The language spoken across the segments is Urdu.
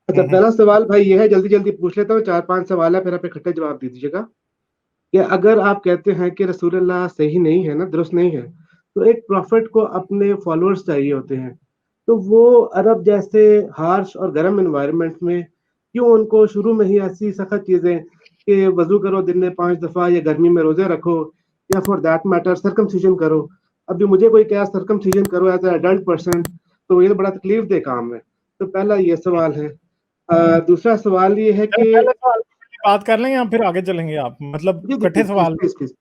اچھا پہلا سوال بھائی یہ ہے، جلدی جلدی پوچھ لیتا ہوں، 4 5 سوال ہے، پھر آپ اکٹھے جواب دے دیجیے گا کہ اگر آپ کہتے ہیں کہ رسول اللہ صحیح نہیں ہے نا، درست نہیں ہے، تو ایک پروفٹ کو اپنے فالوورز چاہیے ہوتے ہیں، تو وہ عرب جیسے ہارش اور گرم انوائرمنٹ میں کیوں ان کو شروع میں ہی ایسی سخت چیزیں کہ وضو کرو دن میں 5 دفعہ، یا گرمی میں روزے رکھو، یا فار دیٹ میٹر سرکمسیژن کرو. اب بھی مجھے کوئی کہا سرکمسیژن کرو ایز اے ایڈلٹ پرسن، تو یہ بڑا تکلیف دہ کام ہے. تو پہلا یہ سوال ہے. دوسرا سوال یہ ہے کہ پہلے سوال کی بات کر لیں یا پھر آگے چلیں گے آپ، مطلب جی جی کٹھے سوال؟ پلیز.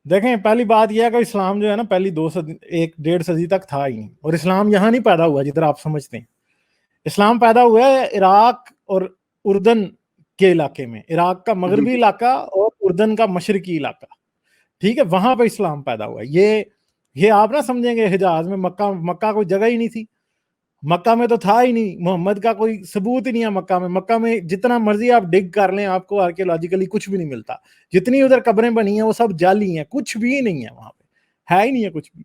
دیکھیں پہلی بات یہ ہے کہ اسلام جو ہے نا پہلی 1.5 صدی تک تھا ہی نہیں، اور اسلام یہاں نہیں پیدا ہوا جدھر آپ سمجھتے ہیں. اسلام پیدا ہوا ہے عراق اور اردن کے علاقے میں، عراق کا مغربی علاقہ اور اردن کا مشرقی علاقہ، ٹھیک ہے، وہاں پہ اسلام پیدا ہوا ہے. یہ آپ نہ سمجھیں گے حجاز میں مکہ کوئی جگہ ہی نہیں تھی، مکہ میں تو تھا ہی نہیں، محمد کا کوئی ثبوت ہی نہیں ہے مکہ میں. مکہ میں جتنا مرضی آپ ڈگ کر لیں آپ کو آرکیولوجیکلی کچھ بھی نہیں ملتا، جتنی ادھر قبریں بنی ہیں وہ سب جعلی ہیں، کچھ بھی نہیں ہے وہاں پہ، ہے ہی نہیں ہے کچھ بھی.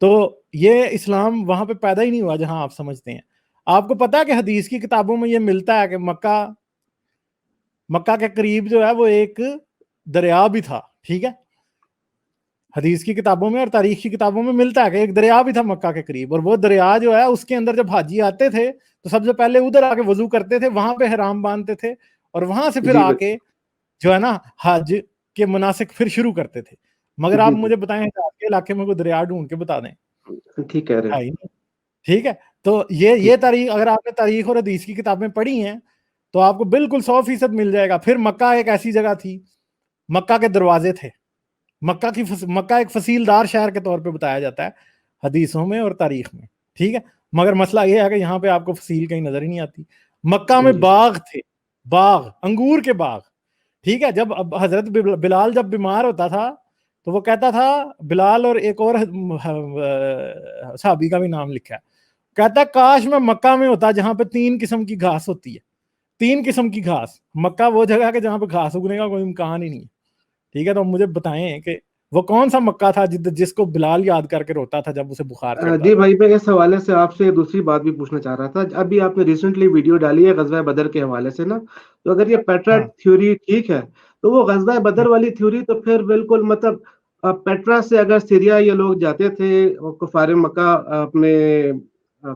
تو یہ اسلام وہاں پہ پیدا ہی نہیں ہوا جہاں آپ سمجھتے ہیں. آپ کو پتا ہے کہ حدیث کی کتابوں میں یہ ملتا ہے کہ مکہ کے قریب جو ہے وہ ایک دریا بھی تھا، ٹھیک ہے، حدیث کی کتابوں میں اور تاریخ کی کتابوں میں ملتا ہے کہ ایک دریا بھی تھا مکہ کے قریب، اور وہ دریا جو ہے اس کے اندر جب حاجی آتے تھے تو سب سے پہلے ادھر آ کے وضو کرتے تھے، وہاں پہ حرام باندھتے تھے، اور وہاں سے پھر آ کے جو ہے نا حج کے مناسک پھر شروع کرتے تھے. مگر آپ مجھے بتائیں آپ کے علاقے میں کوئی دریا ڈھونڈ کے بتا دیں. ٹھیک کہہ رہے ہیں. ٹھیک ہے، تو یہ تاریخ اگر آپ نے تاریخ اور حدیث کی کتابیں پڑھی ہیں تو آپ کو بالکل 100% مل جائے گا. پھر مکہ ایک ایسی جگہ تھی، مکہ کے دروازے تھے، مکہ ایک فصیلدار شہر کے طور پہ بتایا جاتا ہے حدیثوں میں اور تاریخ میں، ٹھیک ہے. مگر مسئلہ یہ ہے کہ یہاں پہ آپ کو فصیل کہیں نظر ہی نہیں آتی. مکہ میں باغ تھے، باغ، انگور کے باغ، ٹھیک ہے. جب حضرت بلال جب بیمار ہوتا تھا تو وہ کہتا تھا، بلال اور ایک اور صحابی کا بھی نام لکھا ہے، کہتا کاش میں مکہ میں ہوتا جہاں پہ 3 قسم کی گھاس ہوتی ہے، 3 قسم کی گھاس. مکہ وہ جگہ کہ جہاں پہ گھاس اگنے کا کوئی امکان ہی نہیں ہے، ٹھیک ہے. تو مجھے بتائیں کہ وہ کون سا مکہ تھا جس کو بلال یاد کر کے روتا تھا جب اسے بخار چڑھتا جی تھا؟ بھائی میں اس حوالے سے آپ سے دوسری بات بھی پوچھنا چاہ رہا تھا. ابھی آپ نے ریسنٹلی ویڈیو ڈالی ہے غزوہ بدر کے حوالے سے نا، تو اگر یہ پیٹرا ہاں تھیوری ٹھیک ہے تو وہ غزوہ بدر والی تھیوری تو پھر بالکل مطلب پیٹرا سے اگر سیریا یہ لوگ جاتے تھے کفار مکہ اپنے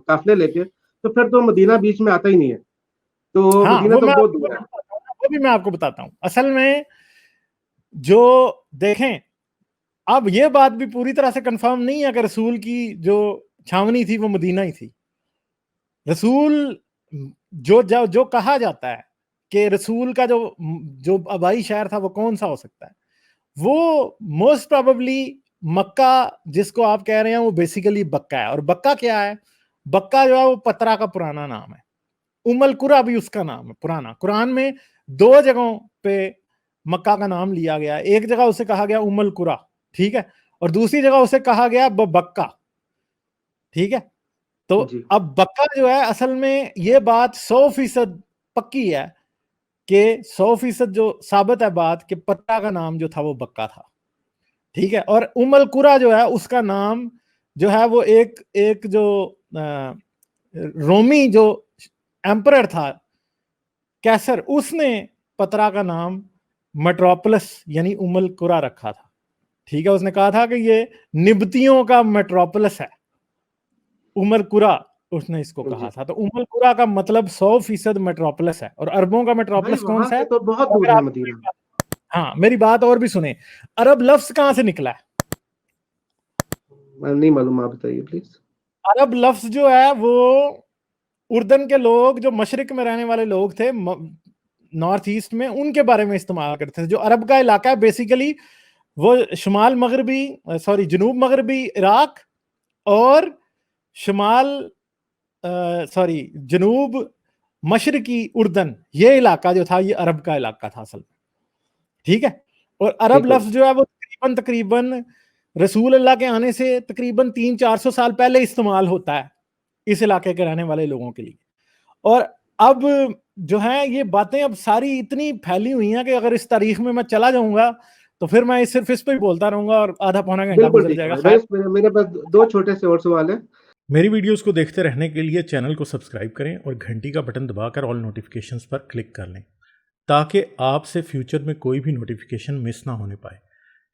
قافلے لے کے، تو پھر تو مدینہ بیچ میں آتا ہی نہیں ہے، تو ہاں، مدینہ وہ تو میں بہت دور ہے. آپ کو بتاتا ہوں. اصل میں جو دیکھیں اب یہ بات بھی پوری طرح سے کنفرم نہیں ہے کہ رسول کی جو چھاونی تھی وہ مدینہ ہی تھی. رسول جو کہا جاتا ہے کہ رسول کا جو آبائی شہر تھا وہ کون سا ہو سکتا ہے، وہ موسٹ پروبیبلی مکہ جس کو آپ کہہ رہے ہیں وہ بیسیکلی بکہ ہے. اور بکہ کیا ہے؟ بکہ جو ہے وہ پترا کا پرانا نام ہے، ام القریٰ بھی اس کا نام ہے پرانا. قرآن میں 2 جگہوں پہ مکہ کا نام لیا گیا، ایک جگہ اسے کہا گیا ام القریٰ، ٹھیک ہے، اور دوسری جگہ اسے کہا گیا بکہ، ٹھیک ہے. تو اب بکہ جو ہے اصل میں یہ بات 100% پکی ہے کہ 100% جو ثابت ہے بات کہ پترا کا نام جو تھا وہ بکہ تھا، ٹھیک ہے. اور ام القریٰ جو ہے اس کا نام جو ہے وہ ایک جو رومی جو ایمپرر تھا کیسر، اس نے پترا کا نام میٹروپولس یعنی ام القریٰ رکھا تھا، ٹھیک ہے. اس نے کہا تھا کہ یہ نبتیوں کا میٹروپولس ہے ام القریٰ، اس نے اس کو کہا تھا. تو ام القریٰ کا مطلب 100% میٹروپولس ہے. اور عربوں کا میٹروپولس کون سا ہے؟ تو بہت دور ہے مدینہ. ہاں میری بات اور بھی سنیں، عرب لفظ کہاں سے نکلا ہے؟ نہیں معلوم، آپ بتائیے پلیز. عرب لفظ جو ہے وہ اردن کے لوگ جو مشرق میں رہنے والے لوگ تھے نارتھ ایسٹ میں، ان کے بارے میں استعمال کرتے تھے. جو عرب کا علاقہ ہے بیسیکلی وہ جنوب مغربی عراق اور جنوب مشرقی اردن، یہ علاقہ جو تھا یہ عرب کا علاقہ تھا اصل میں، ٹھیک ہے. اور عرب لفظ جو ہے وہ تقریباً رسول اللہ کے آنے سے تقریباً 300-400 سال پہلے استعمال ہوتا ہے اس علاقے کے رہنے والے لوگوں کے لیے. اور اب جو ہے یہ باتیں اب ساری اتنی پھیلی ہوئی ہیں کہ اگر اس تاریخ میں چلا جاؤں گا تو پھر میں صرف اس پہ ہی بولتا رہوں گا اور آدھا پونا گھنٹہ بالکل گزر ٹھیک جائے گا. ہے. میرے پاس 2 چھوٹے سے اور سوال ہیں. میری ویڈیوز کو دیکھتے رہنے کے لیے چینل کو سبسکرائب کریں اور گھنٹی کا بٹن دبا کر آل نوٹیفیکیشنز پر کلک کر لیں تاکہ آپ سے فیوچر میں کوئی بھی نوٹیفیکیشن مس نہ ہونے پائے۔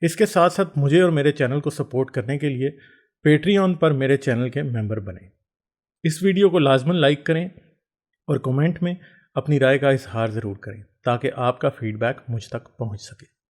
اس کے ساتھ ساتھ مجھے اور میرے چینل کو سپورٹ کرنے کے لیے پیٹریون پر میرے چینل کے ممبر بنیں۔ اس ویڈیو کو لازماً لائک کریں اور کمنٹ میں اپنی رائے کا اظہار ضرور کریں تاکہ آپ کا فیڈ بیک مجھ تک پہنچ سکے۔